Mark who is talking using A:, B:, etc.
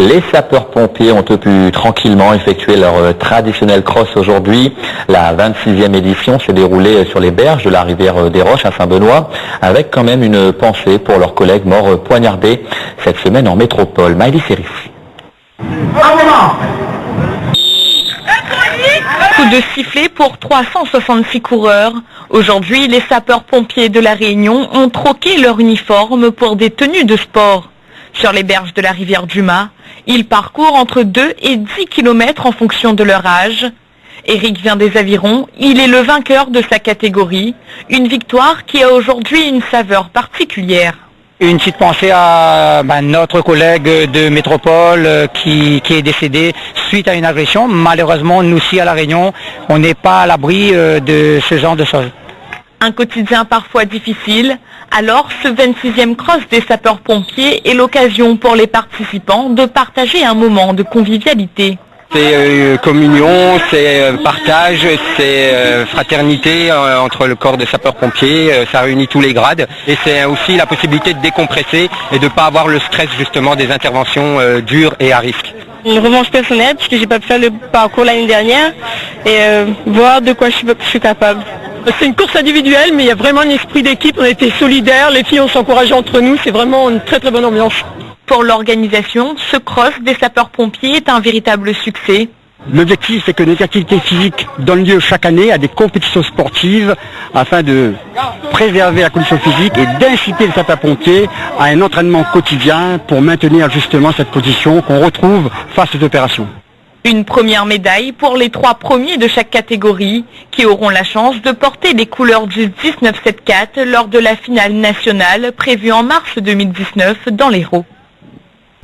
A: Les sapeurs-pompiers ont pu tranquillement effectuer leur traditionnel cross aujourd'hui. La 26e édition s'est déroulée sur les berges de la rivière des Roches à Saint-Benoît, avec quand même une pensée pour leurs collègues morts poignardés cette semaine en métropole. Maëlys Serifi.
B: Coup de sifflet pour 366 coureurs. Aujourd'hui, les sapeurs-pompiers de la Réunion ont troqué leur uniforme pour des tenues de sport. Sur les berges de la rivière du Mas, ils parcourent entre 2 et 10 km en fonction de leur âge. Éric vient des Avirons, il est le vainqueur de sa catégorie, une victoire qui a aujourd'hui une saveur particulière.
C: Une petite pensée à notre collègue de métropole qui est décédé suite à une agression. Malheureusement, nous aussi à La Réunion, on n'est pas à l'abri de ce genre de choses.
B: Un quotidien parfois difficile, alors ce 26e cross des sapeurs-pompiers est l'occasion pour les participants de partager un moment de convivialité.
D: C'est communion, c'est partage, c'est fraternité entre le corps des sapeurs-pompiers, ça réunit tous les grades et c'est aussi la possibilité de décompresser et de ne pas avoir le stress justement des interventions dures et à risque.
E: Une revanche personnelle puisque j'ai pas pu faire le parcours l'année dernière et voir de quoi je suis capable. C'est une course individuelle mais il y a vraiment un esprit d'équipe, on a été solidaires, les filles ont s'encouragé entre nous, c'est vraiment une très très bonne ambiance.
B: Pour l'organisation, ce cross des sapeurs-pompiers est un véritable succès.
F: L'objectif, c'est que notre activité physique donne lieu chaque année à des compétitions sportives afin de préserver la condition physique et d'inciter les sapeurs-pompiers à un entraînement quotidien pour maintenir justement cette position qu'on retrouve face aux opérations.
B: Une première médaille pour les 3 premiers de chaque catégorie qui auront la chance de porter les couleurs du 1974 lors de la finale nationale prévue en mars 2019 dans l'Hérault.